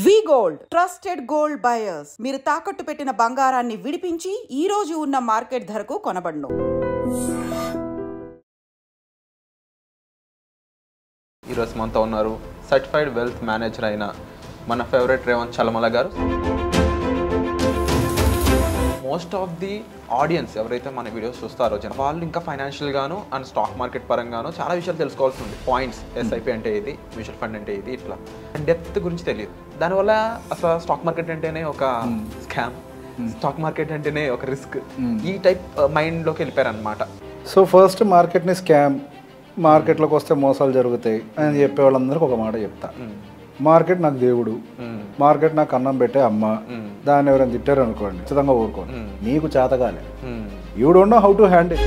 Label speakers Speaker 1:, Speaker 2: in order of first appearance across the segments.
Speaker 1: వి gold trusted gold buyers మీరు తాకట్టు పెట్టిన బంగారాన్ని విడిపించి ఈ రోజు ఉన్న మార్కెట్ ధరకు కొనబడును.
Speaker 2: ఈ రోజు మనతో ఉన్నారు సర్టిఫైడ్ వెల్త్ మేనేజర్ అయిన మన ఫేవరెట్ రేవంత్ చలమల గారు. మోస్ట్ ఆఫ్ ది ఆడియన్స్ ఎవరైతే మన వీడియోస్ చూస్తారో వాళ్ళు ఇంకా ఫైనాన్షియల్ గాను అండ్ స్టాక్ మార్కెట్ పరంగాను చాలా విషయాలు తెలుసుకోవాల్సి ఉంది. పాయింట్స్, ఎస్ఐపి అంటే ఇది, మ్యూచువల్ ఫండ్ అంటే ఇది, ఇట్లా డెప్త్ గురించి తెలియదు. దానివల్ల అసలు స్టాక్ మార్కెట్ అంటేనే ఒక స్కామ్, స్టాక్ మార్కెట్ అంటేనే ఒక రిస్క్, ఈ టైప్ మైండ్లోకి వెళ్ళిపోయారనమాట.
Speaker 3: సో ఫస్ట్ మార్కెట్ని స్కామ్, మార్కెట్లోకి వస్తే మోసాలు జరుగుతాయి అని చెప్పే వాళ్ళందరికీ ఒక మాట చెప్తా. మార్కెట్ నాకు దేవుడు, మార్కెట్ నాకు అన్నం పెట్టే అమ్మ, దాన్ని ఎవరైనా తిట్టారు అనుకోండి ఖచ్చితంగా ఊరుకోండి. నీకు చేతగానే, you don't know how to handle.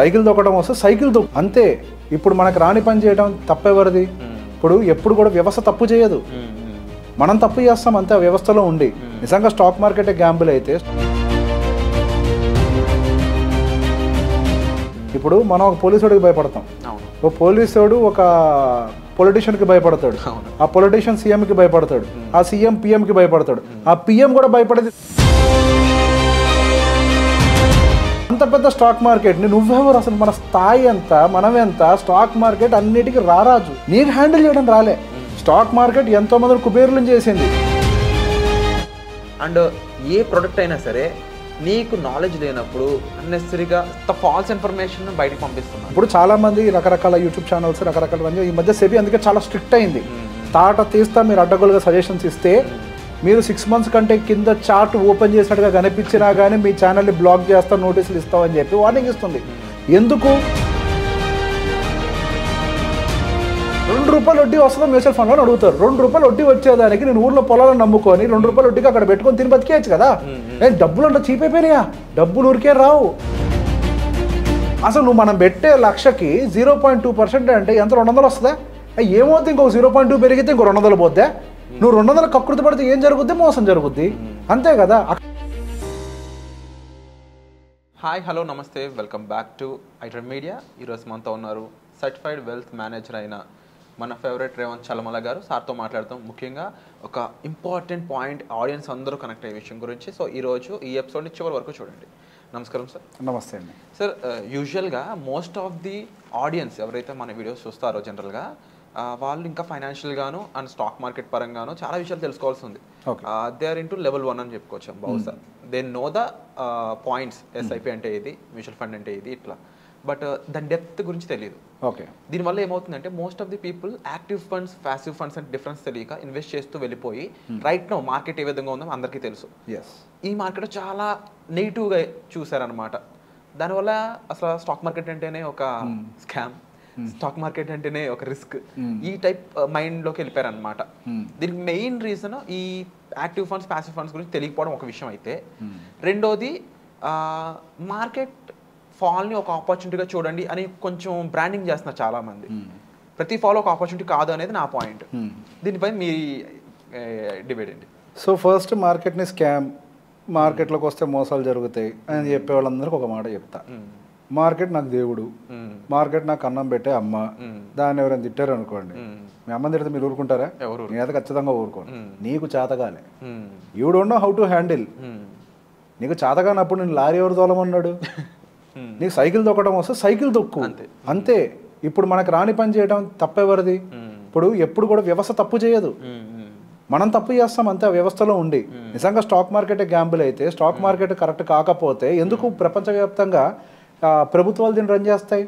Speaker 3: Cycle తొక్కడం వస్తే సైకిల్ తొక్కు అంతే. ఇప్పుడు మనకు రాని పని చేయడం తప్పెవరిది? ఇప్పుడు ఎప్పుడు కూడా వ్యవస్థ తప్పు చేయదు, మనం తప్పు చేస్తాం అంతే. ఆ వ్యవస్థలో ఉండి నిజంగా స్టాక్ మార్కెట్ గ్యాంబుల్ అయితే ఇప్పుడు మనం ఒక పోలీసుడికి భయపడతాం, ఒక పోలీసుడు ఒక పొలిటీషియన్కి భయపడతాడు, ఆ పొలిటీషియన్ సీఎంకి భయపడతాడు, ఆ సీఎం పిఎంకి భయపడతాడు, ఆ పిఎం కూడా భయపడేది. అంత పెద్ద స్టాక్ మార్కెట్ని నువ్వెవరు? అసలు మన స్థాయి ఎంత, మనమెంత? స్టాక్ మార్కెట్ అన్నిటికీ రారాజు, నీకు హ్యాండిల్ చేయడం రాలే. స్టాక్ మార్కెట్ ఎంతో మంది కుబేరులను చేసింది.
Speaker 2: అండ్ ఏ ప్రొడక్ట్ అయినా సరే నీకు నాలెడ్జ్ లేనప్పుడు అన్నెసరీగా ఫాల్స్ ఇన్ఫర్మేషన్ బయటకు పంపిస్తున్నాను.
Speaker 3: ఇప్పుడు చాలా మంది రకరకాల యూట్యూబ్ ఛానల్స్, రకరకాల రంజు ఈ మధ్య సెబీ అందుకే చాలా స్ట్రిక్ట్ అయింది. తాట తీస్తా మీరు అడ్డగోలుగా సజెషన్స్ ఇస్తే మీరు 6 months కంటే కింద చార్ట్ ఓపెన్ చేసినట్టుగా కనిపించినా కానీ మీ ఛానల్ని బ్లాక్ చేస్తా, నోటీసులు ఇస్తామని చెప్పి వార్నింగ్ ఇస్తుంది. ఎందుకు? ₹2 వడ్డీ వస్తుందో మ్యూచువల్ ఫండ్లో అడుగుతారు. ₹2 వడ్డీ వచ్చేదానికి నేను ఊర్లో పొలాలను నమ్ముకొని ₹2 వడ్డీకి అక్కడ పెట్టుకొని తిని బతికేయచ్చు కదా. డబ్బులు అంటే చీప్ అయిపోయినాయా? డబ్బులు ఊరికే రావు. అసలు నువ్వు మనం పెట్టే లక్షకి 0.2% అంటే ఎంత? 200 వస్తుందా? ఏమవుతుంది? ఇంకో 0.2 పెరిగితే ఇంకో 200 పోద్దా? నువ్వు 200 కకృతి పడితే ఏం జరుగుద్ది? మోసం జరుగుద్ది, అంతే కదా.
Speaker 2: హాయ్, హలో, నమస్తే, welcome back to iDream media. ఈరోజు మనతో ఉన్నారు సర్టిఫైడ్ వెల్త్ మేనేజర్ అయిన మన ఫేవరెట్ రేవంత్ చలమల గారు. సార్తో మాట్లాడతాం ముఖ్యంగా ఒక ఇంపార్టెంట్ పాయింట్, ఆడియన్స్ అందరూ కనెక్ట్ అయ్యే విషయం గురించి. సో ఈరోజు ఈ ఎపిసోడ్ని చివరి వరకు చూడండి. నమస్కారం సార్.
Speaker 3: నమస్తే అండి
Speaker 2: సార్. యూజువల్గా మోస్ట్ ఆఫ్ ది ఆడియన్స్ ఎవరైతే మన వీడియోస్ చూస్తారో జనరల్గా వాళ్ళు ఇంకా ఫైనాన్షియల్ గాను అండ్ స్టాక్ మార్కెట్ పరంగాను చాలా విషయాలు తెలుసుకోవాల్సి ఉంది. దే ఆర్ ఇంటూ లెవెల్ 1 అని చెప్పుకోవచ్చు బహుశా. They know the points, SIP అంటే ఇది, మ్యూచువల్ ఫండ్ అంటే ఇది, ఇట్లా. బట్ దాని డెప్త్ గురించి తెలియదు.
Speaker 3: ఓకే.
Speaker 2: దీనివల్ల ఏమవుతుందంటే most of the people active funds, passive funds అంటే డిఫరెన్స్ తెలియక ఇన్వెస్ట్ చేస్తూ వెళ్ళిపోయి రైట్ నో మార్కెట్ ఏ విధంగా ఉందో అందరికీ తెలుసు. ఈ మార్కెట్ చాలా నెగిటివ్గా చూసారనమాట. దానివల్ల అసలు స్టాక్ మార్కెట్ అంటేనే ఒక స్కామ్, స్టాక్ మార్కెట్ అంటేనే ఒక రిస్క్, ఈ టైప్ మైండ్లోకి వెళ్ళిపోయారనమాట. దీనికి మెయిన్ రీజన్ ఈ యాక్టివ్ ఫండ్స్, ప్యాసివ్ ఫండ్స్ గురించి తెలియకపోవడం ఒక విషయం అయితే, రెండోది మార్కెట్ ఫాల్ని ఒక ఆపర్చునిటీగా చూడండి అని కొంచెం బ్రాండింగ్ చేస్తున్నారు చాలామంది. ప్రతి ఫాల్ ఒక ఆపర్చునిటీ కాదు అనేది నా పాయింట్. దీనిపై మీ డిబేట్ ఏంటి?
Speaker 3: సో ఫస్ట్ మార్కెట్ని స్కామ్, మార్కెట్లోకి వస్తే మోసాలు జరుగుతాయి అని చెప్పే వాళ్ళందరికీ ఒక మాట చెప్తా. మార్కెట్ నాకు దేవుడు, మార్కెట్ నాకు అన్నం పెట్టే అమ్మ, దాన్ని ఎవరైనా తిట్టారు అనుకోండి, మీ అమ్మని తిడితే మీరు ఊరుకుంటారా? నేనైతే ఖచ్చితంగా ఊరుకోండి. నీకు చేతగానే, you don't know how to handle. నీకు చేతగానప్పుడు నేను లారీ ఎవరు తోలమన్నాడు? నీకు సైకిల్ తొక్కడం వస్తే సైకిల్ తొక్కు అంతే. ఇప్పుడు మనకు రాని పని చేయడం తప్పెవరిది? ఇప్పుడు ఎప్పుడు కూడా వ్యవస్థ తప్పు చేయదు, మనం తప్పు చేస్తాం అంతే. ఆ వ్యవస్థలో ఉండి నిజంగా స్టాక్ మార్కెట్ గ్యాంబుల్ అయితే, స్టాక్ మార్కెట్ కరెక్ట్ కాకపోతే ఎందుకు ప్రపంచవ్యాప్తంగా ప్రభుత్వాలు దీన్ని రన్ చేస్తాయి?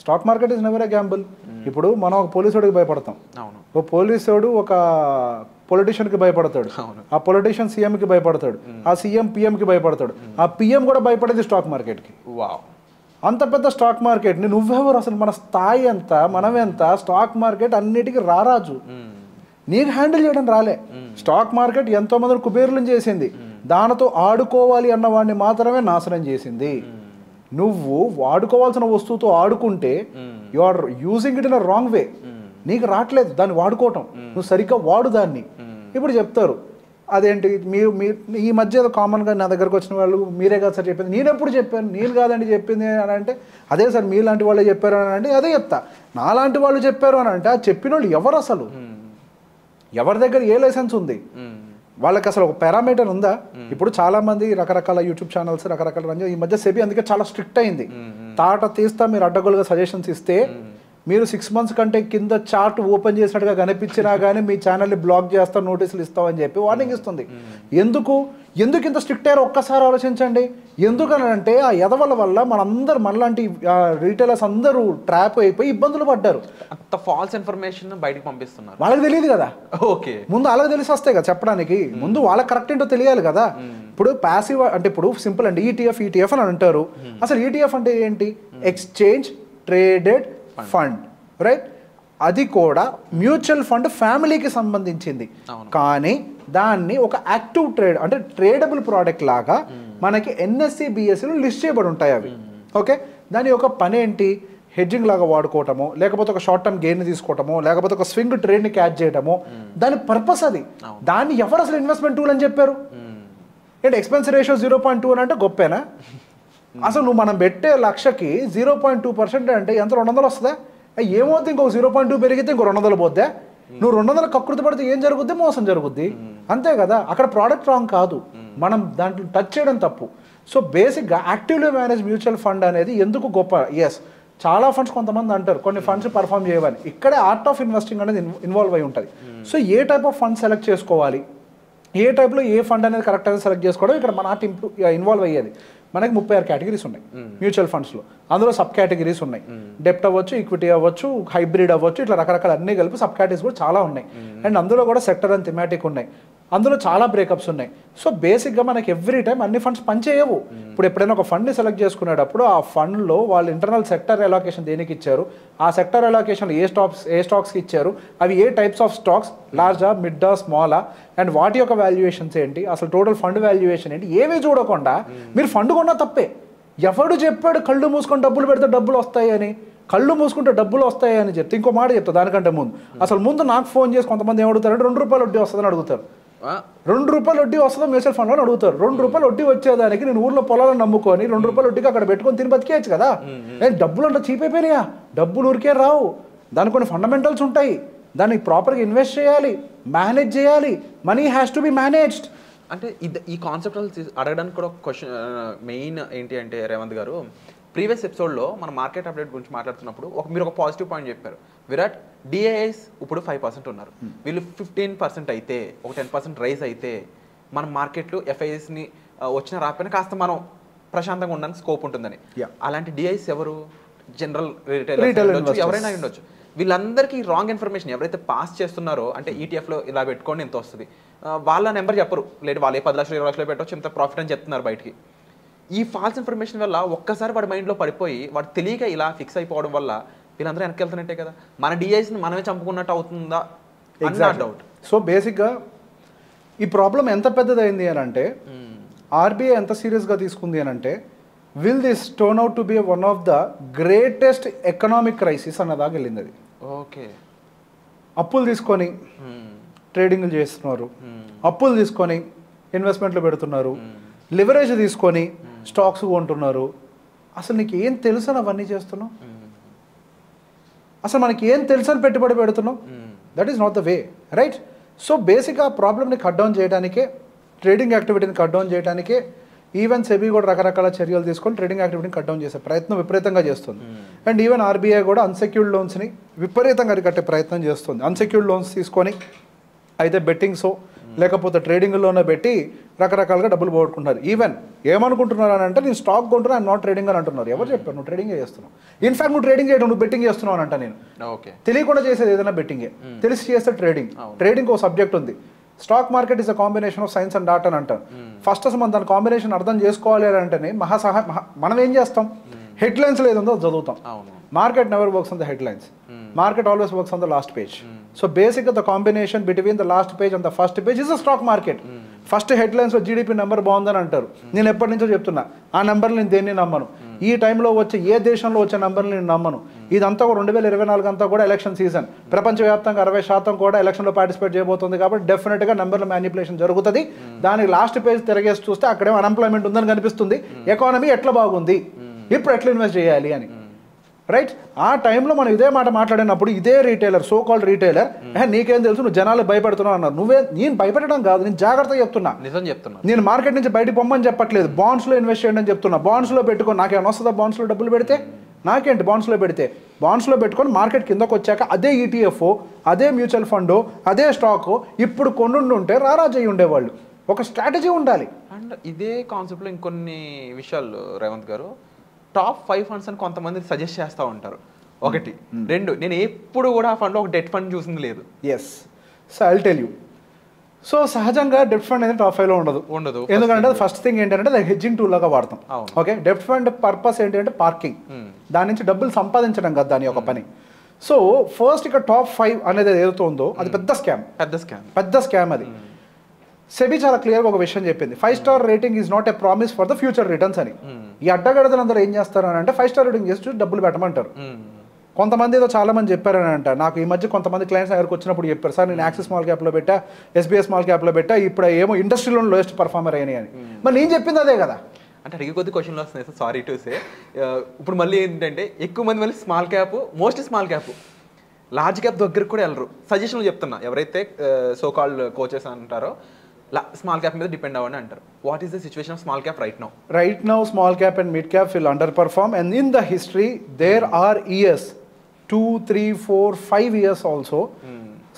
Speaker 3: Stock market is never A Gamble. ఇప్పుడు మనం ఒక పోలీసుడికి భయపడతాం, ఒక పోలీసుడు ఒక పొలిటీషియన్కి భయపడతాడు, ఆ పొలిటీషియన్ సీఎంకి భయపడతాడు, ఆ సీఎం పిఎంకి భయపడతాడు, ఆ పిఎం కూడా భయపడేది స్టాక్ మార్కెట్కి. అంత పెద్ద స్టాక్ మార్కెట్ని నువ్వెవరు? అసలు మన స్థాయి ఎంత, మనమెంత? స్టాక్ మార్కెట్ అన్నిటికీ రారాజు, నీకు హ్యాండిల్ చేయడం రాలే. స్టాక్ మార్కెట్ ఎంతో మంది కుబేరులను చేసింది, దానితో ఆడుకోవాలి అన్న వాడిని మాత్రమే నాశనం చేసింది. నువ్వు వాడుకోవాల్సిన వస్తువుతో ఆడుకుంటే you are using it in a wrong way. నీకు రావట్లేదు దాన్ని వాడుకోవటం, నువ్వు సరిగ్గా వాడు దాన్ని. ఇప్పుడు చెప్తారు అదేంటి మీ ఈ మధ్య కామన్గా నా దగ్గరకు వచ్చిన వాళ్ళు మీరే కదా సార్ చెప్పింది, నేను ఎప్పుడు చెప్పాను, నేను కాదండి చెప్పింది అని అంటే అదే సార్ మీలాంటి వాళ్ళే చెప్పారు అని అంటే అదే చెప్తా. నాలాంటి వాళ్ళు చెప్పారు అని అంటే ఆ చెప్పిన వాళ్ళు ఎవరు, అసలు ఎవరి దగ్గర ఏ లైసెన్స్ ఉంది, వాళ్ళకి అసలు ఒక పారామీటర్ ఉందా? ఇప్పుడు చాలా మంది రకరకాల యూట్యూబ్ ఛానల్స్ రకరకాల ఈ మధ్య సెబీ అందుకే చాలా స్ట్రిక్ట్ అయింది. తాట తీస్తా మీరు అడ్డగోలుగా సజెషన్స్ ఇస్తే మీరు 6 months కంటే కింద చార్ట్ ఓపెన్ చేసినట్టుగా కనిపించినా కానీ మీ ఛానల్ని బ్లాక్ చేస్తా, నోటీసులు ఇస్తామని చెప్పి వార్నింగ్ ఇస్తుంది. ఎందుకు ఇంత స్ట్రిక్ట్ అయ్యారో ఒక్కసారి ఆలోచించండి. ఎందుకనంటే ఆ ఎదవల వల్ల మనలాంటి రీటైలర్స్ అందరూ ట్రాప్ అయిపోయి ఇబ్బందులు పడ్డారు.
Speaker 2: అంత ఫాల్స్ ఇన్ఫర్మేషన్ బయటకు పంపిస్తున్నారు,
Speaker 3: వాళ్ళకి తెలియదు కదా.
Speaker 2: ఓకే,
Speaker 3: ముందు వాళ్ళకి తెలిసి వస్తాయి కదా చెప్పడానికి, ముందు వాళ్ళకి కరెక్ట్ ఏంటో తెలియాలి కదా. ఇప్పుడు ప్యాసివ్ అంటే ఇప్పుడు సింపుల్ అండి, ఈటీఎఫ్ అని అంటారు. అసలు ఈటీఎఫ్ అంటే ఏంటి? Exchange traded fund, right? అది కూడా మ్యూచువల్ ఫండ్ ఫ్యామిలీకి సంబంధించింది. కానీ దాన్ని ఒక యాక్టివ్ ట్రేడ్ అంటే ట్రేడబుల్ ప్రోడక్ట్ లాగా మనకి ఎన్ఎస్సి బిఎస్సిలో లిస్ట్ చేయబడి ఉంటాయి అవి. ఓకే, దాని యొక్క పని ఏంటి? హెడ్జింగ్ లాగా వాడుకోవటము, లేకపోతే ఒక షార్ట్ టర్మ్ గెయిన్ తీసుకోవటము, లేకపోతే ఒక స్వింగ్ ట్రేడ్ని క్యాచ్ చేయటము, దాని పర్పస్ అది. దాన్ని ఎవరు అసలు ఇన్వెస్ట్మెంట్ టూల్ అని చెప్పారు? ఏంటి ఎక్స్పెన్స్ రేషియో 0.2 అని అంటే గొప్పేనా? అసలు నువ్వు మనం పెట్టే లక్షకి 0.2% అంటే ఎంత? 200 వస్తుందా? ఏమవుతుంది? ఇంకొక 0.2 పెరిగితే ఇంకో 200 పోద్దా? నువ్వు 200 కకృతి పడితే ఏం జరుగుద్ది? మోసం జరుగుద్ది, అంతే కదా. అక్కడ ప్రోడక్ట్ రాంగ్ కాదు, మనం దాంట్లో టచ్ చేయడం తప్పు. సో బేసిక్గా యాక్టివ్లీ మేనేజ్ మ్యూచువల్ ఫండ్ అనేది ఎందుకు గొప్ప? ఎస్, చాలా ఫండ్స్ కొంతమంది అంటారు కొన్ని ఫండ్స్ పర్ఫామ్ చేయవని. ఇక్కడే ఆర్ట్ ఆఫ్ ఇన్వెస్టింగ్ అనేది ఇన్వాల్వ్ అయి ఉంటుంది. సో ఏ టైప్ ఆఫ్ ఫండ్ సెలెక్ట్ చేసుకోవాలి, ఏ టైప్లో ఏ ఫండ్ అనేది కరెక్ట్ అనేది సెలెక్ట్ చేసుకోవడం ఇక్కడ మన ఆర్ట్ ఇన్వాల్వ్ అయ్యేది. మనకి 36 కేటగిరీస్ ఉన్నాయి మ్యూచువల్ ఫండ్స్లో. అందులో సబ్ కేటగిరీస్ ఉన్నాయి. డెప్ట్ అవ్వచ్చు, ఈక్విటీ అవ్వచ్చు, హైబ్రిడ్ అవ్వచ్చు, ఇట్లా రకరకాల అన్ని కలిపి సబ్ కేటగిరీస్ కూడా చాలా ఉన్నాయి. అండ్ అందులో కూడా సెక్టర్ అండ్ థిమాటిక్ ఉన్నాయి. అందులో చాలా బ్రేకప్స్ ఉన్నాయి. సో బేసిక్గా మనకి ఎవ్రీ టైం అన్ని ఫండ్స్ పనిచేయవు. ఇప్పుడు ఎప్పుడైనా ఒక ఫండ్ని సెలెక్ట్ చేసుకునేటప్పుడు ఆ ఫండ్లో వాళ్ళు ఇంటర్నల్ సెక్టర్ అలోకేషన్ దేనికి ఇచ్చారు, ఆ సెక్టర్ అలోకేషన్ ఏ స్టాక్స్కి ఇచ్చారు, అవి ఏ టైప్స్ ఆఫ్ స్టాక్స్, లార్జా, మిడ్డా, స్మాలా, అండ్ వాటి యొక్క వాల్యుయేషన్స్ ఏంటి, అసలు టోటల్ ఫండ్ వాల్యుయేషన్ ఏంటి, ఏమీ చూడకుండా మీరు ఫండ్ కొన్నా తప్పే. ఎవడు చెప్పాడు కళ్ళు మూసుకొని డబ్బులు పెడితే డబ్బులు వస్తాయి అని? కళ్ళు మూసుకుంటే డబ్బులు వస్తాయి అని చెప్తే ఇంకో మాట చెప్తా దానికంటే ముందు. అసలు ముందు నాకు ఫోన్ చేసి కొంతమంది ఏమడుగుతారంటే ₹2 వడ్డీ వస్తుందని అడుగుతారు. ₹2 వడ్డీ వస్తుందో మ్యూచువల్ ఫండ్లో అని అడుగుతారు. ₹2 వడ్డీ వచ్చేదానికి నేను ఊర్లో పొలాలను నమ్ముకొని ₹2 వడ్డీకి అక్కడ పెట్టుకొని తిని బతికేయచ్చు కదా. డబ్బులు అంటే చీప్ అయిపోయినాయా? డబ్బులు ఊరికే రావు, దానికి కొన్ని ఫండమెంటల్స్ ఉంటాయి, దాన్ని ప్రాపర్గా ఇన్వెస్ట్ చేయాలి, మేనేజ్ చేయాలి. Money has to be managed.
Speaker 2: అంటే ఈ కాన్సెప్ట్ అడగడానికి కూడా క్వశ్చన్ మెయిన్ ఏంటి అంటే రేవంత్ గారు, ప్రీవియస్ ఎపిసోడ్లో మన మార్కెట్ అప్డేట్ గురించి మాట్లాడుతున్నప్పుడు మీరు ఒక పాజిటివ్ పాయింట్ చెప్పారు. విరాట్ డిఐఎస్ ఇప్పుడు 5% ఉన్నారు, వీళ్ళు 15% అయితే, ఒక 10% రైజ్ అయితే మన మార్కెట్లో ఎఫ్ఐఎస్ని వచ్చిన రాకపోయినా కాస్త మనం ప్రశాంతంగా ఉండడానికి స్కోప్ ఉంటుందని. అలాంటి డిఐఎస్ ఎవరు? జనరల్ రిటైల్ ఎవరైనా ఉండొచ్చు. వీళ్ళందరికీ రాంగ్ ఇన్ఫర్మేషన్ ఎవరైతే పాస్ చేస్తున్నారో, అంటే ఈటీఎఫ్లో ఇలా పెట్టుకోండి ఎంత వస్తుంది, వాళ్ళ నెంబర్ చెప్పరు, లేదు వాళ్ళు 10 లక్షలు 20 లక్షలు పెట్టవచ్చు ఇంత ప్రాఫిట్ అని చెప్తున్నారు బయటికి. ఈ ఫాల్స్ ఇన్ఫర్మేషన్ వల్ల ఒక్కసారి వాడి మైండ్లో పడిపోయి వాడు తెలియక ఇలా ఫిక్స్ అయిపోవడం వల్ల వీళ్ళందరూ వెనక్కి వెళ్తున్నట్టే కదా. మన డిఐస్ని మనమే చంపుకున్నట్టు అవుతుందా? డౌట్.
Speaker 3: సో బేసిక్గా ఈ ప్రాబ్లం ఎంత పెద్దదైంది అని అంటే, ఆర్బీఐ ఎంత సీరియస్గా తీసుకుంది అని అంటే, will this turn out to be one of the greatest economic crisis అన్నదాకా వెళ్ళింది అది.
Speaker 2: ఓకే,
Speaker 3: అప్పులు తీసుకొని ట్రేడింగ్లు చేస్తున్నారు, అప్పులు తీసుకొని ఇన్వెస్ట్మెంట్లు పెడుతున్నారు, లివరేజ్ తీసుకొని స్టాక్స్ కొంటున్నారు. అసలు నీకు ఏం తెలుసు అని అవన్నీ చేస్తున్నావు? అసలు మనకి ఏం తెలుసు అని పెట్టుబడి పెడుతున్నావు? That is not the way, right? So బేసిక్గా ఆ ప్రాబ్లమ్ని కట్ డౌన్ చేయడానికే, ట్రేడింగ్ యాక్టివిటీని కట్ డౌన్ చేయడానికే ఈవెన్ సెబీ కూడా రకరకాల చర్యలు తీసుకొని ట్రేడింగ్ యాక్టివిటీని కట్ డౌన్ చేసే ప్రయత్నం విపరీతంగా చేస్తుంది. అండ్ ఈవెన్ ఆర్బీఐ కూడా అన్సెక్యూర్డ్ లోన్స్ని విపరీతంగా అరికట్టే ప్రయత్నం చేస్తుంది. అన్సెక్యూర్డ్ లోన్స్ తీసుకొని అయితే బెట్టింగ్సో లేకపోతే ట్రేడింగ్లోనే పెట్టి రకరకాలుగా డబ్బులు పోగొట్టుకుంటారు. ఈవెన్ ఏమనుకుంటున్నారు అని అంటే, నేను స్టాక్ కొంటున్నా, ఐఎమ్ నాట్ ట్రేడింగ్ అని అంటున్నారు. ఎవరు చెప్పారు? నువ్వు ట్రేడింగే చేస్తున్నావు. ఇన్ఫాక్ట్ నువ్వు ట్రేడింగ్ చేయడం, నువ్వు బెట్టింగ్ చేస్తున్నావు అని అంట. నేను తెలియకుండా చేసేది ఏదైనా బెట్టింగే, తెలిసి చేస్తే ట్రేడింగ్. ట్రేడింగ్ ఒక సబ్జెక్ట్ ఉంది. Stock market is a combination of science and dot అని అంటారు. ఫస్ట్ అసలు మనం దాని కాంబినేషన్ అర్థం చేసుకోవాలి అని అంటేనే మనం ఏం చేస్తాం? హెడ్లైన్స్ ఏదో చదువుతాం. Market never works on the headlines, market always works on the last page. So బేసిక్గా the combination between the last page and the first page is a stock market. First హెడ్లైన్స్లో జీడిపి నెంబర్ బాగుందని అంటారు. నేను ఎప్పటి నుంచో చెప్తున్నా ఆ నెంబర్లు నేను దేన్ని నమ్మను. ఈ టైంలో వచ్చే ఏ దేశంలో వచ్చే నెంబర్లు నేను నమ్మను. ఇదంతా 2024 అంతా కూడా ఎలక్షన్ సీజన్. ప్రపంచవ్యాప్తంగా 60% కూడా ఎలక్షన్లో పార్టిసిపేట్ చేయబోతుంది కాబట్టి డెఫినెట్గా నెంబర్ల మ్యానిపులేషన్ జరుగుతుంది. దానికి లాస్ట్ పేజ్ తిరగేసి చూస్తే అక్కడేమో అన్ఎంప్లాయ్మెంట్ ఉందని కనిపిస్తుంది, ఎకానమీ ఎట్లా బాగుంది, ఇప్పుడు ఎట్లా ఇన్వెస్ట్ చేయాలి అని. రైట్, ఆ టైంలో మనం ఇదే మాట మాట్లాడినప్పుడు ఇదే రీటైలర్, సో కాల్డ్ రీటైలర్, నీకేం తెలుసు నువ్వు జనాలు భయపెడుతున్నావు అన్నారు. నేను భయపెట్టడం కాదు, నేను జాగ్రత్తగా చెప్తున్నా,
Speaker 2: నిజం చెప్తున్నా.
Speaker 3: నేను మార్కెట్ నుంచి బయట పొమ్మని చెప్పట్లేదు, బాండ్స్లో ఇన్వెస్ట్ చేయండి అని చెప్తున్నా. బాండ్స్లో పెట్టుకొని నాకేమైనా వస్తుందా? బాండ్స్లో డబ్బులు పెడితే నాకేంటి? బాండ్స్లో పెడితే బాండ్స్లో పెట్టుకొని మార్కెట్ కిందకు వచ్చాక అదే ఈటీఎఫ్, అదే మ్యూచువల్ ఫండ్, అదే స్టాక్ ఇప్పుడు ఉంటే రారాజయ్యి ఉండేవాళ్ళు. ఒక స్ట్రాటజీ ఉండాలి.
Speaker 2: అండ్ ఇదే కాన్సెప్ట్లో ఇంకొన్ని విషయాలు రేవంత్ గారు, టాప్ 5 ఫండ్స్ అని కొంతమంది సజెస్ట్ చేస్తూ ఉంటారు. 1, 2 నేను ఎప్పుడు కూడా ఆ ఫండ్లో ఒక డెట్ ఫండ్ చూసింది లేదు.
Speaker 3: Yes, so I'll tell you. So సహజంగా డెట్ ఫండ్ అనేది టాప్ 5లో ఉండదు. ఎందుకంటే ఫస్ట్ థింగ్ ఏంటంటే అది హెడ్జింగ్ టూల్ లాగా వాడతాం. ఓకే, డెట్ ఫండ్ పర్పస్ ఏంటంటే పార్కింగ్, దాని నుంచి డబ్బులు సంపాదించడం కదా దాని ఒక పని. సో ఫస్ట్ ఇక్కడ టాప్ 5 అనేది ఏదైతే ఉందో అది పెద్ద స్కామ్. అది సెబీ చాలా క్లియర్గా ఒక విషయం చెప్పింది, 5 star rating is not a promise for the future returns అని. ఈ అడ్డగడతలందరూ ఏం చేస్తారు అని అంటే 5 స్టార్ రేటింగ్ చేసి డబ్బులు పెట్టమంటారు. కొంతమంది ఏదో చాలా మంది చెప్పారని అంట. నాకు ఈ మధ్య కొంతమంది క్లయింట్స్ దగ్గరకు వచ్చినప్పుడు చెప్పారు, సార్ నేను యాక్సిస్ స్మాల్ క్యాప్లో పెట్టా, ఎస్బీఐ స్మాల్ క్యాప్లో పెట్టా, ఇప్పుడు ఏమో ఇండస్ట్రీలో లోయెస్ట్ పర్ఫార్మర్ అయినాయి అని. మరి నేను చెప్పింది అదే కదా.
Speaker 2: అంటే అడిగే కొద్ది క్వశ్చన్లు వస్తున్నాయి సార్, సారీ టు సే. ఇప్పుడు మళ్ళీ ఏంటంటే ఎక్కువ మంది మళ్ళీ small cap, most small cap, large cap దగ్గరకు కూడా వెళ్ళరు. సజెషన్లు చెప్తున్నా, ఎవరైతే సో కాల్డ్ కోచెస్ అంటారో స్మాల్ క్యాప్ మీద డిపెండ్ అవ్వండి అంటారు. What is the situation of small cap right now? Small cap and mid cap will underperform, and in the history there are years 2, 3, 4, 5 years also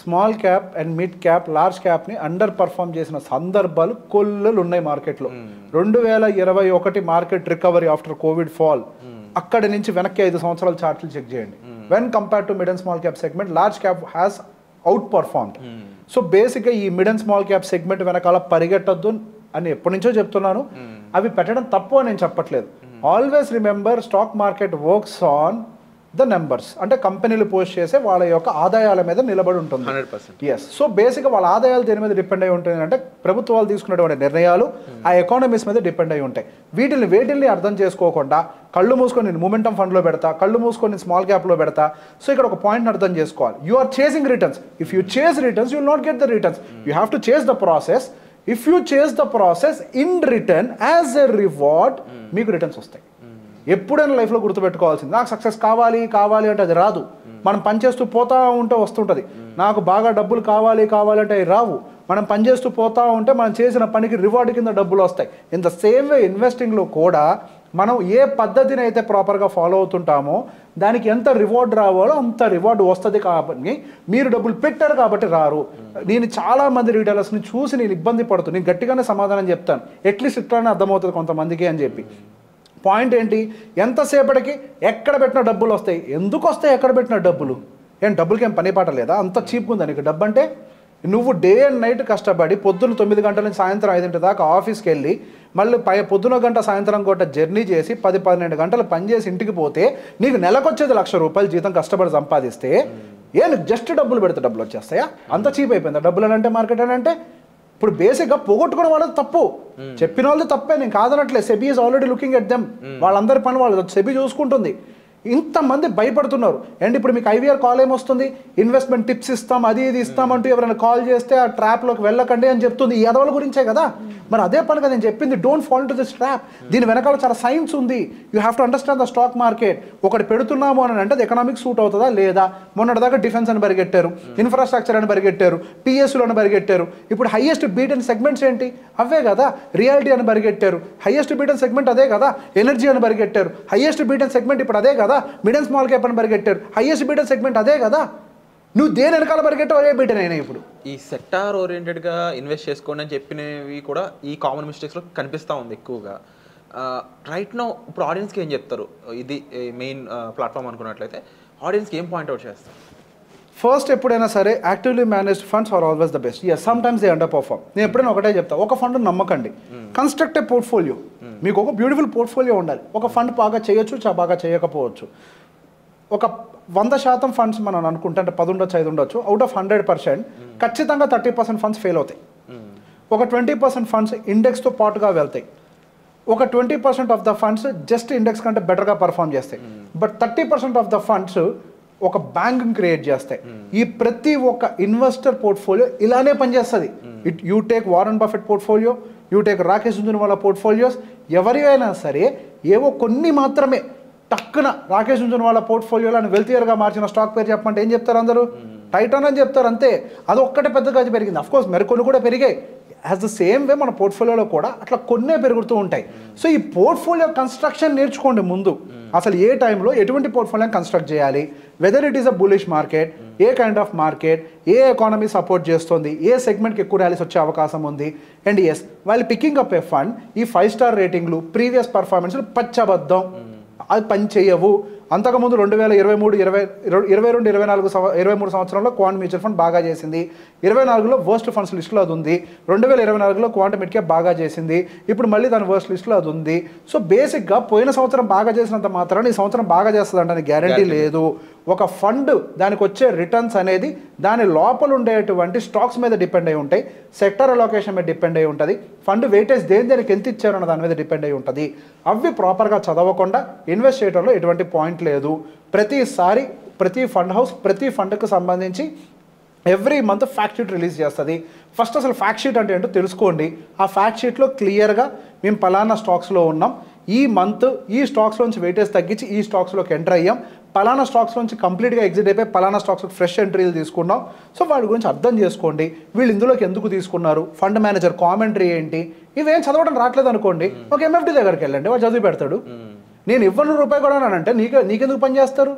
Speaker 2: small cap and mid cap large క్యాప్ని underperform చేసిన సందర్భాలు కొల్లలు ఉన్నాయి మార్కెట్లో. 2021 market recovery after Covid fall, అక్కడి నుంచి వెనక్కి 5 సంవత్సరాల చార్ట్లు చెక్ చేయండి. When compare to mid and small cap segment, large cap has outperformed. So బేసిక్గా ఈ mid and small cap segment వెనకాల పరిగెట్టద్దు అని ఎప్పటి నుంచో చెప్తున్నాను. అవి పెట్టడం తప్పు అని నేను చెప్పట్లేదు. Always remember, stock market works on the numbers. అంటే కంపెనీలు పోస్ట్ చేసే వాళ్ళ యొక్క ఆదాయాల మీద నిలబడి ఉంటుంది. 100%.
Speaker 3: ఎస్. సో బేసిక్గా వాళ్ళ ఆదాయాలు దేని మీద డిపెండ్ అయి ఉంటుంది అంటే ప్రభుత్వాలు తీసుకున్నటువంటి నిర్ణయాలు ఆ ఎకానమీస్ మీద డిపెండ్ అయి ఉంటాయి. వేటిల్ని అర్థం చేసుకోకుండా కళ్ళు మూసుకొని నేను మూమెంటం ఫండ్లో పెడతా, కళ్ళు మూసుకొని నేను స్మాల్ క్యాప్లో పెడతా. సో ఇక్కడ ఒక పాయింట్ని అర్థం చేసుకోవాలి, you are chasing returns. If you chase returns you will not get the returns. You have to chase the process. If you chase the process in return as a reward, మీకు returns వస్తాయి. ఎప్పుడైనా లైఫ్లో గుర్తుపెట్టుకోవాల్సింది, నాకు success కావాలి అంటే అది రాదు. మనం పనిచేస్తూ పోతా ఉంటే వస్తుంటుంది. నాకు బాగా డబ్బులు కావాలి అంటే అవి రావు. మనం పనిచేస్తూ పోతా ఉంటే మనం చేసిన పనికి రివార్డ్ కింద డబ్బులు వస్తాయి. ఇన్ ద సేమ్ వే ఇన్వెస్టింగ్లో కూడా మనం ఏ పద్ధతిని అయితే ప్రాపర్గా ఫాలో అవుతుంటామో దానికి ఎంత రివార్డ్ రావాలో అంత రివార్డ్ వస్తుంది. కాబట్టి మీరు డబ్బులు పెట్టారు కాబట్టి రారు. నేను చాలామంది రీటైలర్స్ని చూసి నేను ఇబ్బంది పడుతుంది. నేను గట్టిగానే సమాధానం చెప్తాను, అట్లీస్ట్ ఇట్లానే అర్థమవుతుంది కొంతమందికి అని చెప్పి. పాయింట్ ఏంటి, ఎంతసేపటికి ఎక్కడ పెట్టిన డబ్బులు వస్తాయి. ఎందుకు వస్తాయి ఎక్కడ పెట్టిన డబ్బులు? డబ్బులకి ఏం పని పాట లేదా? అంత చీప్గా ఉందా నీకు డబ్బు అంటే? నువ్వు డే అండ్ నైట్ కష్టపడి పొద్దున్న 9 గంటల నుంచి సాయంత్రం 5 దాకా ఆఫీస్కి వెళ్ళి మళ్ళీ పొద్దున గంట సాయంత్రం గంట జర్నీ చేసి 10-12 గంటలు పనిచేసి ఇంటికి పోతే నీకు నెలకొచ్చేది ₹1,00,000 జీతం కష్టపడి సంపాదిస్తే నీకు జస్ట్ డబ్బులు పెడితే డబ్బులు వచ్చేస్తాయా? అంత చీప్ అయిపోయిందా డబ్బులు అని అంటే, మార్కెట్ అని అంటే? ఇప్పుడు బేసిక్గా పోగొట్టుకునే వాళ్ళది తప్పు, చెప్పిన వాళ్ళది తప్పే, నేను కాదనట్లే. SEBI is already looking at them. వాళ్ళందరి పని వాళ్ళు సెబీ చూసుకుంటుంది. ఇంతమంది భయపడుతున్నారు. అండ్ ఇప్పుడు మీకు ఐవీఆర్ కాల్ ఏమొస్తుంది, ఇన్వెస్ట్మెంట్ టిప్స్ ఇస్తాం, అది ఇది ఇస్తామంటూ ఎవరైనా కాల్ చేస్తే ఆ ట్రాప్లోకి వెళ్ళకండి అని చెప్తుంది. ఈ ఎదవల గురించే కదా. మరి అదే పనిగా నేను చెప్పింది, don't fall to this trap. దీని వెనకాల చాలా సైన్స్ ఉంది. You have to understand the stock market. ఒకటి పెడుతున్నాము అని అంటే అది ఎకనామిక్ సూట్ అవుతుందా లేదా? మొన్నటిదాకా డిఫెన్స్ అని పరిగెట్టారు, ఇన్ఫ్రాస్ట్రక్చర్ అని పరిగెట్టారు, పిఎస్యులు అని పరిగెట్టారు. ఇప్పుడు హైయెస్ట్ బీటెన్ సెగ్మెంట్స్ ఏంటి? అవే కదా. రియాలిటీ అని పరిగెట్టారు, హైయెస్ట్ బీటెన్ సెగ్మెంట్ అదే కదా. ఎనర్జీ అని పరిగెట్టారు, హైయెస్ట్ బీటెన్ సెగ్మెంట్ ఇప్పుడు అదే కదా. మిడ్ అండ్ స్మాల్ క్యాప్ అని పరిగెట్టారు, హైయెస్ట్ బీటెన్ సెగ్మెంట్ అదే కదా. నువ్వు దేని వెనకాల పరిగెట్టావు అదే బీటెన్ అయినా. ఇప్పుడు
Speaker 2: ఈ సెక్టార్ ఓరియంటెడ్గా ఇన్వెస్ట్ చేసుకోండి అని చెప్పినవి కూడా ఈ కామన్ మిస్టేక్స్లో కనిపిస్తూ ఉంది ఎక్కువగా. రైట్ నౌ ఇప్పుడు ఆడియన్స్కి ఏం చెప్తారు? ఇది మెయిన్ ప్లాట్ఫామ్ అనుకున్నట్లయితే ఆడియన్స్కి ఏం పాయింట్అవుట్ చేస్తారు?
Speaker 3: ఫస్ట్, ఎప్పుడైనా సరే actively managed funds are always the best. Yes, sometimes they underperform. నేను ఎప్పుడైనా ఒకటే చెప్తా, ఒక ఫండ్ నమ్మకండి, కన్స్ట్రక్ట్ ఏ పోర్ట్ఫోలియో. మీకు ఒక బ్యూటిఫుల్ పోర్ట్ఫోలియో ఉండాలి. ఒక ఫండ్ బాగా చేయొచ్చు, బాగా చేయకపోవచ్చు. ఒక 100% ఫండ్స్ మనం అనుకుంటే, అంటే 10 ఉండొచ్చు, 5 ఉండొచ్చు, అవుట్ ఆఫ్ 100% ఖచ్చితంగా 30% ఫండ్స్ ఫెయిల్ అవుతాయి. ఒక 20% ఫండ్స్ ఇండెక్స్తో పాటుగా వెళ్తాయి, ఒక 20% of the funds just index కంటే బెటర్గా పర్ఫామ్ చేస్తాయి, బట్ 30% ఆఫ్ ద ఫండ్స్ ఒక బ్యాంక్ క్రియేట్ చేస్తాయి. ఈ ప్రతి ఒక్క ఇన్వెస్టర్ పోర్ట్ఫోలియో ఇలానే పనిచేస్తుంది. You take Warren Buffett portfolio, you take Rakesh Jhunjhunwala portfolios, ఎవరైనా సరే ఏవో కొన్ని మాత్రమే టక్కున రాకేష్ జుంజున్వాలా పోర్ట్ఫోలియోలో వెల్తియర్గా మార్చిన స్టాక్ పేరు చెప్పమంటే ఏం చెప్తారు అందరూ? టైటాన్ అని చెప్తారు అంతే. అది ఒక్కటే పెద్దగా పెరిగింది. అఫ్కోర్స్ మరికొన్ని కూడా పెరిగాయి. యాజ్ ద సేమ్ వే మన పోర్ట్ఫోలియోలో కూడా అట్లా కొన్నే పెరుగుతూ ఉంటాయి. సో ఈ పోర్ట్ఫోలియో కన్స్ట్రక్షన్ నేర్చుకోండి ముందు. అసలు ఏ టైంలో ఎటువంటి పోర్ట్ఫోలియోని కన్స్ట్రక్ట్ చేయాలి, whether it is a bullish market, A kind of market, A economy support చేస్తుంది, ఏ సెగ్మెంట్కి ఎక్కువ ర్యాలీస్ వచ్చే అవకాశం ఉంది. అండ్ ఎస్, వాళ్ళు పికింగ్ అప్ ఏ ఫండ్, ఈ 5 స్టార్ రేటింగ్లు, ప్రీవియస్ పర్ఫార్మెన్స్లు పచ్చబద్ధం, అది పని చేయవు. అంతకుముందు 2023, 22, 23 సంవత్సరంలో క్వాంట్ మ్యూచువల్ ఫండ్ బాగా చేసింది. 24లో వర్స్ట్ ఫండ్స్ లిస్టులో అది ఉంది. 2024లో క్వాంట్ మిడ్ క్యాప్ బాగా చేసింది. ఇప్పుడు మళ్ళీ దాని వర్స్ట్ లిస్టులో అది ఉంది. సో బేసిక్గా పోయిన సంవత్సరం బాగా చేసినంత మాత్రాన ఈ సంవత్సరం బాగా చేస్తుంది అంటే గ్యారంటీ లేదు. ఒక ఫండ్ దానికి వచ్చే రిటర్న్స్ అనేది దాని లోపల ఉండేటువంటి స్టాక్స్ మీద డిపెండ్ అయి ఉంటాయి, సెక్టర్ అలొకేషన్ మీద డిపెండ్ అయి ఉంటుంది, ఫండ్ వెయిటేజ్ దేనికి ఎంత ఇచ్చారన్న దాని మీద డిపెండ్ అయి ఉంటుంది. అవి ప్రాపర్గా చదవకుండా ఇన్వెస్ట్ చేయడంలో ఎటువంటి పాయింట్ లేదు. ప్రతిసారి ప్రతి ఫండ్ హౌస్ ప్రతి ఫండ్కి సంబంధించి every month fact sheet release చేస్తుంది. ఫస్ట్ అసలు ఫ్యాక్ట్ షీట్ అంటే ఏంటో తెలుసుకోండి. ఆ ఫ్యాక్ట్ షీట్లో క్లియర్గా మేము పలానా స్టాక్స్లో ఉన్నాం, ఈ మంత్ ఈ స్టాక్స్లోంచి వెయిటేజ్ తగ్గించి ఈ స్టాక్స్లోకి ఎంటర్ అయ్యాం, పలానా స్టాక్స్లోంచి కంప్లీట్గా ఎగ్జిట్ అయిపోయి పలానా స్టాక్స్ ఫ్రెష్ ఎంట్రీలు తీసుకున్నాం. సో వాటి గురించి అర్థం చేసుకోండి. వీళ్ళు ఇందులోకి ఎందుకు తీసుకున్నారు, ఫండ్ మేనేజర్ కామెంటరీ ఏంటి, ఇవేం చదవడం రావట్లేదు అనుకోండి, ఒక ఎంఎఫ్డి దగ్గరికి వెళ్ళండి, వాడు చదివి పెడతాడు. నేను ఇవ్వను రూపాయి కూడా అంటే నీకెందుకు పని చేస్తారు?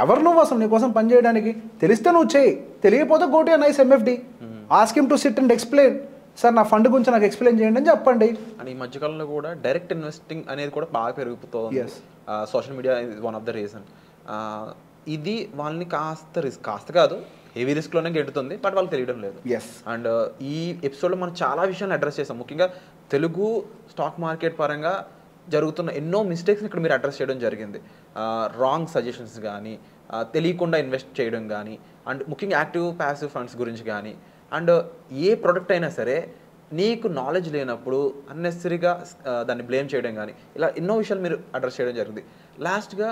Speaker 3: ఎవరు నువ్వు అసలు నీకోసం పని చేయడానికి? తెలిస్తే నువ్వు చేయి, తెలియకపోతే go to a nice MFD, ask him to SIT and explain, sir నా ఫండ్ గురించి నాకు ఎక్స్ప్లెయిన్ చేయండి అని చెప్పండి.
Speaker 2: అండ్ ఈ మధ్యకాలంలో కూడా డైరెక్ట్ ఇన్వెస్టింగ్ అనేది కూడా బాగా పెరుగుతుంది. Social media is one of the reason. ఇది వాళ్ళని కాస్త కాదు హెవీ రిస్క్లోనే గెంటుతుంది, బట్ వాళ్ళకి తెలియడం లేదు. అండ్ ఈ ఎపిసోడ్లో మనం చాలా విషయాలు అడ్రస్ చేసాం. ముఖ్యంగా తెలుగు స్టాక్ మార్కెట్ పరంగా జరుగుతున్న ఎన్నో మిస్టేక్స్ని ఇక్కడ మీరు అడ్రస్ చేయడం జరిగింది. రాంగ్ సజెషన్స్ కానీ, తెలియకుండా ఇన్వెస్ట్ చేయడం కానీ, అండ్ ముఖ్యంగా యాక్టివ్ ప్యాసివ్ ఫండ్స్ గురించి కానీ, అండ్ ఏ ప్రోడక్ట్ అయినా సరే నీకు నాలెడ్జ్ లేనప్పుడు అన్నెసరీగా దాన్ని బ్లేమ్ చేయడం కానీ, ఇలా ఎన్నో విషయాలు మీరు అడ్రస్ చేయడం జరిగింది. లాస్ట్గా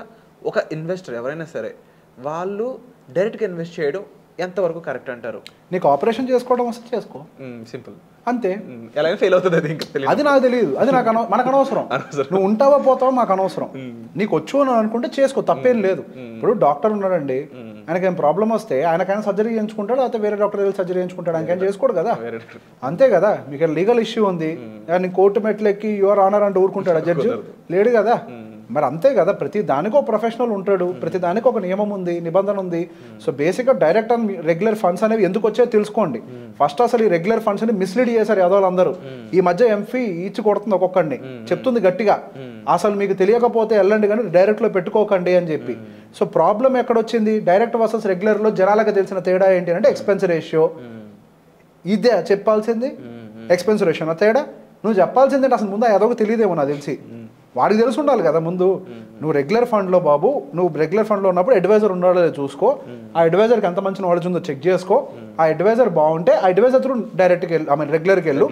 Speaker 2: ఒక ఇన్వెస్టర్ ఎవరైనా సరే వాళ్ళు డైరెక్ట్గా ఇన్వెస్ట్ చేయడం ఎంతవరకు కరెక్ట్ అంటారు?
Speaker 3: నీకు ఆపరేషన్ చేసుకోవడం వస్తే చేసుకో,
Speaker 2: సింపుల్ అంతే.
Speaker 3: ఎలా ఫెయిల్ అవుతుంది అది నాకు తెలియదు, అది మనకు అనవసరం. నువ్వు ఉంటావా పోతావా మాకు అనవసరం. నీకు వచ్చు అని అనుకుంటే చేసుకో, తప్పేం లేదు. ఇప్పుడు డాక్టర్ ఉన్నాడండి, ఆయనకి ఏం ప్రాబ్లం వస్తే ఆయనకైనా సర్జరీ చేయించుకుంటాడు, అయితే వేరే డాక్టర్ దగ్గర సర్జరీ చేయించుకుంటాడు, ఆయనకైనా చేసుకోడు కదా, అంతే కదా. మీకు లీగల్ ఇష్యూ ఉంది, ఆయన కోర్టు మెట్లు ఎక్కి యువర్ ఆనర్ అంటే ఊరుకుంటాడు జడ్జి? లేడు కదా. మరి అంతే కదా, ప్రతి దానికి ఒక ప్రొఫెషనల్ ఉంటాడు, ప్రతి దానికి ఒక నియమం ఉంది, నిబంధన ఉంది. సో బేసిక్గా డైరెక్ట్ అండ్ రెగ్యులర్ ఫండ్స్ అనేవి ఎందుకు వచ్చాయో తెలుసుకోండి. ఫస్ట్ అసలు ఈ రెగ్యులర్ ఫండ్స్ ని మిస్లీడ్ చేశారు యాదవులందరూ. ఈ మధ్య ఎంఫీ ఈచి కొడుతుంది ఒక్కొక్కడిని, చెప్తుంది గట్టిగా, అసలు మీకు తెలియకపోతే వెళ్ళండి కానీ డైరెక్ట్ లో పెట్టుకోకండి అని చెప్పి. సో ప్రాబ్లం ఎక్కడొచ్చింది? డైరెక్ట్ వర్సెస్ రెగ్యులర్ లో జనాలకు తెలిసిన తేడా ఏంటి అంటే ఎక్స్పెన్స్ రేషియో. ఇదే చెప్పాల్సింది, ఎక్స్పెన్స్ రేషియో తేడా. నువ్వు చెప్పాల్సింది అసలు ముందు ఏదో తెలియదేమో నాకు తెలిసి, వాడికి తెలిసి ఉండాలి కదా ముందు. నువ్వు రెగ్యులర్ ఫండ్లో బాబు, నువ్వు రెగ్యులర్ ఫండ్లో ఉన్నప్పుడు అడ్వైజర్ ఉండాలో చూసుకో, ఆ అడ్వైజర్కి ఎంత మంచి నాలెడ్జ్ ఉందో చెక్ చేసుకో. ఆ అడ్వైజర్ బాగుంటే ఆ అడ్వైజర్ త్రూ డైరెక్ట్కి వెళ్ళి రెగ్యులర్కి వెళ్ళు.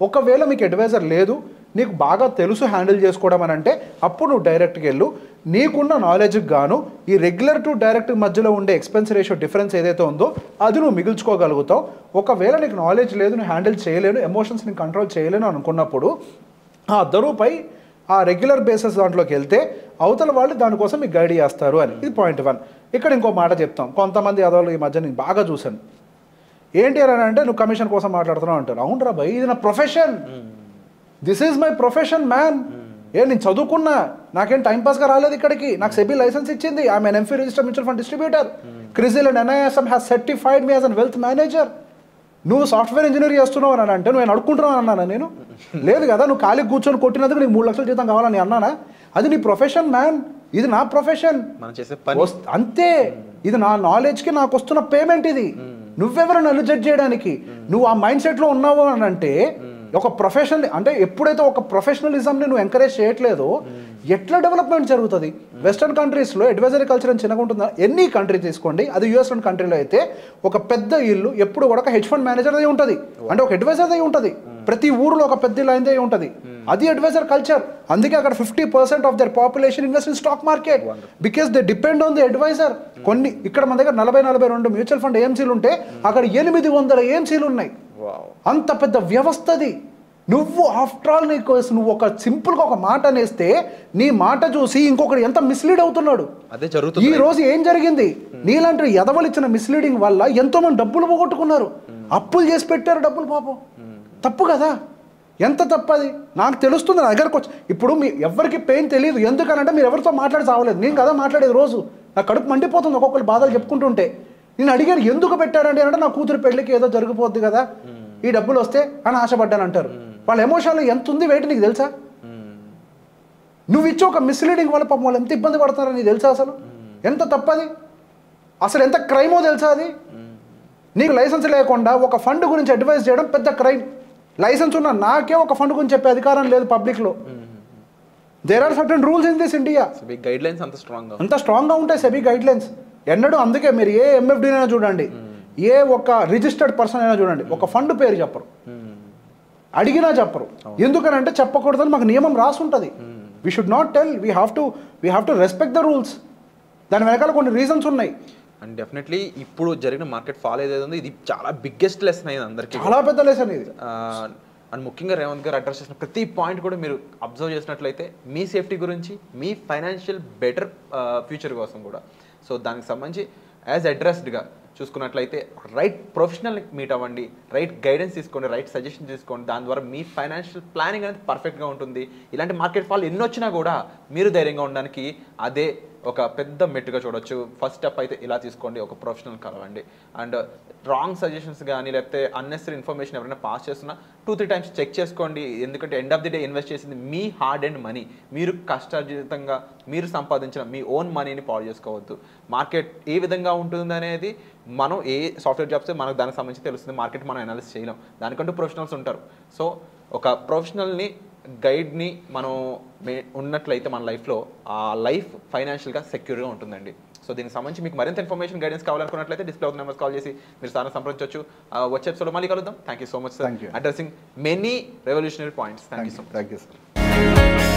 Speaker 3: ఒకవేళ మీకు అడ్వైజర్ లేదు, నీకు బాగా తెలుసు హ్యాండిల్ చేసుకోవడం అని అంటే అప్పుడు నువ్వు డైరెక్ట్కి వెళ్ళు. నీకున్న నాలెడ్జ్కి గాను ఈ రెగ్యులర్ టు డైరెక్ట్ మధ్యలో ఉండే ఎక్స్పెన్స్ రేషియో డిఫరెన్స్ ఏదైతే ఉందో అది నువ్వు మిగుల్చుకోగలుగుతావు. ఒకవేళ నీకు నాలెడ్జ్ లేదు, నువ్వు హ్యాండిల్ చేయలేను, ఎమోషన్స్ ని కంట్రోల్ చేయలేను అనుకున్నప్పుడు ఆ దరువుపై ఆ రెగ్యులర్ బేసిస్ దాంట్లోకి వెళ్తే అవతల వాళ్ళు దానికోసం మీకు గైడ్ చేస్తారు అని. ఇది పాయింట్ 1. ఇక్కడ ఇంకో మాట చెప్తాం. కొంతమంది యాదవులు ఈ మధ్య నేను బాగా చూశాను, ఏంటి అని అంటే నువ్వు కమిషన్ కోసం మాట్లాడుతున్నావు అంటారు. అవునరా భయ్, ఇది నా profession, this is my profession man. నేను చదువుకున్నా, నాకేం టైంపాస్గా రాలేదు ఇక్కడికి, నాకు సెబీ లైసెన్స్ ఇచ్చింది, I'm an AMFI registered mutual fund distributor, CRISIL and NISM has certified me as an wealth manager. నువ్వు సాఫ్ట్వేర్ ఇంజనీర్ చేస్తున్నావు అని అంటే నువ్వు అడుక్కుంటున్నావు అన్నానా? నేను లేదు కదా. నువ్వు ఖాళీ కూర్చొని కొట్టినందుకు నీకు 3 లక్షల జీతం కావాలని అన్నానా? అది నీ ప్రొఫెషన్ మ్యాన్, ఇది నా ప్రొఫెషన్ అంతే. ఇది నా నాలెడ్జ్కి నాకు వస్తున్న పేమెంట్. ఇది నువ్వెవరు నన్ను జడ్జ్ చేయడానికి? నువ్వు ఆ మైండ్ సెట్లో ఉన్నావు అని అంటే ఒక ప్రొఫెషన్ అంటే ఎప్పుడైతే ఒక ప్రొఫెషనలిజంని నువ్వు ఎంకరేజ్ చేయట్లేదో ఎట్లా డెవలప్మెంట్ జరుగుతుంది? వెస్టర్న్ కంట్రీస్లో అడ్వైజరీ కల్చర్ అని చిన్నగా ఉంటుందా? ఎన్ని కంట్రీ తీసుకోండి, అది యూఎస్ కంట్రీలో అయితే ఒక పెద్ద ఇల్లు ఎప్పుడు కూడా ఒక హెడ్జ్ ఫండ్ మేనేజర్ అయి ఉంటుంది, అంటే ఒక అడ్వైజర్ అయి ఉంటుంది. ప్రతి ఊరిలో ఒక పెద్ద ఇల్లు అయిందే ఉంటుంది. అది అడ్వైజర్ కల్చర్. అందుకే అక్కడ 50% of their population invest in stock market because they depend on the advisor. కొన్ని ఇక్కడ మన దగ్గర 42 మ్యూచువల్ ఫండ్ ఏఎంసీలు ఉంటే అక్కడ 800 ఏఎంసీలు ఉన్నాయి. అంత పెద్ద వ్యవస్థది. నువ్వు ఆఫ్టర్ ఆల్ నువ్వు ఒక సింపుల్గా ఒక మాట అనేస్తే నీ మాట చూసి ఇంకొకటి ఎంత మిస్లీడ్ అవుతున్నాడు.
Speaker 2: అదే జరుగుతుంది.
Speaker 3: ఈ రోజు ఏం జరిగింది? నీలాంటి ఎదవలు ఇచ్చిన మిస్లీడింగ్ వల్ల ఎంతో మంది డబ్బులు పోగొట్టుకున్నారు, అప్పులు చేసి పెట్టారు డబ్బులు. పాపం తప్పు కదా, ఎంత తప్పది నాకు తెలుస్తుంది. నా దగ్గరకు వచ్చి ఇప్పుడు మీ ఎవరికి పెయిన్ తెలియదు, ఎందుకనంటే మీరు ఎవరితో మాట్లాడి చావలేదు. నేను కదా మాట్లాడేది రోజు, నా కడుపు మండిపోతుంది ఒక్కొక్కరు బాధలు చెప్పుకుంటుంటే. నేను అడిగాను ఎందుకు పెట్టారండి అంటే నా కూతురు పెళ్ళికి ఏదో జరిగిపోద్ది కదా, ఈ డబ్బులు వస్తే అని ఆశపడ్డాను అంటారు. వాళ్ళ ఎమోషన్లో ఎంత ఉంది వెయిట్ నీకు తెలుసా? నువ్వు ఇచ్చే ఒక మిస్లీడింగ్ వల్ల పాపం వాళ్ళు ఎంత ఇబ్బంది పడుతున్నారో నీకు తెలుసా? అసలు ఎంత తప్పది, అసలు ఎంత క్రైమో తెలుసా? అది నీకు లైసెన్స్ లేకుండా ఒక ఫండ్ గురించి అడ్వైస్ చేయడం పెద్ద క్రైమ్. లైసెన్స్ ఉన్న నాకే ఒక ఫండ్ గురించి చెప్పే అధికారం లేదు పబ్లిక్లో. There are certain rules in this India.
Speaker 2: Guidelines అంత
Speaker 3: స్ట్రాంగ్గా ఉంటాయి సెబీ గైడ్ లైన్స్ ఎన్నడూ. అందుకే మీరు ఏ ఎంఎఫ్డీ అయినా చూడండి, ఏ ఒక రిజిస్టర్డ్ పర్సన్ అయినా చూడండి, ఒక ఫండ్ పేరు చెప్పరు, అడిగినా చెప్పరు. ఎందుకనంటే చెప్పకూడదని మాకు నియమం రాసి ఉంటుంది. We should not tell, we have to respect the rules. దాని వెనకాల కొన్ని రీజన్స్ ఉన్నాయి.
Speaker 2: అండ్ డెఫినెట్లీ ఇప్పుడు జరిగిన మార్కెట్ ఫాల్ ఏదైతే ఉందో ఇది చాలా బిగ్గెస్ట్ లెసన్ అయింది అందరికీ,
Speaker 3: చాలా పెద్ద లెసన్ ఇది.
Speaker 2: అండ్ ముఖ్యంగా రేవంత్ గారు అడ్రస్ చేసిన ప్రతి పాయింట్ కూడా మీరు అబ్జర్వ్ చేసినట్లయితే మీ సేఫ్టీ గురించి, మీ ఫైనాన్షియల్ బెటర్ ఫ్యూచర్ కోసం కూడా. సో దానికి సంబంధించి యాజ్ అడ్రస్డ్గా చూసుకున్నట్లయితే రైట్ ప్రొఫెషనల్ మీట్ అవ్వండి, రైట్ గైడెన్స్ తీసుకోండి, రైట్ సజెషన్ తీసుకోండి. దాని ద్వారా మీ ఫైనాన్షియల్ ప్లానింగ్ అనేది పర్ఫెక్ట్గా ఉంటుంది. ఇలాంటి మార్కెట్ ఫాల్ ఎన్ని వచ్చినా కూడా మీరు ధైర్యంగా ఉండడానికి అదే ఒక పెద్ద మెట్టుగా చూడొచ్చు. ఫస్ట్ స్టెప్ అయితే ఇలా తీసుకోండి, ఒక ప్రొఫెషనల్ కలవండి. అండ్ రాంగ్ సజెషన్స్ కానీ లేకపోతే అన్నెసరీ ఇన్ఫర్మేషన్ ఎవరైనా పాస్ చేస్తున్నా 2-3 టైమ్స్ చెక్ చేసుకోండి. ఎందుకంటే end of the day invest చేసింది మీ హార్డ్ అండ్ మనీ, మీరు కష్టార్జితంగా మీరు సంపాదించిన మీ ఓన్ మనీని పాడు చేసుకోవద్దు. మార్కెట్ ఏ విధంగా ఉంటుంది అనేది మనం ఏ సాఫ్ట్వేర్ జాబ్స్ మనకు దానికి సంబంధించి తెలుస్తుంది. మార్కెట్ మనం అనాలిసిస్ చేయలేం, దానికంటూ ప్రొఫెషనల్స్ ఉంటారు. సో ఒక ప్రొఫెషనల్ని గైడ్ని మనం ఉన్నట్లయితే మన లైఫ్లో ఆ లైఫ్ ఫైనాన్షియల్గా సెక్యూర్గా ఉంటుందండి. సో దీనికి సంబంధించి మీకు మరింత ఇన్ఫర్మేషన్ గైడెన్స్ కావాలనుకున్నట్లయితే డిస్ప్లే అవుతున్న నెంబర్స్ కాల్ చేసి మీరు సార్ని సంప్రదించవచ్చు. వచ్చే ఎపిసోడ్లో మళ్ళీ కలుద్దాం. Thank you so much sir, addressing many revolutionary points. Thank you so much.
Speaker 3: Thank you sir.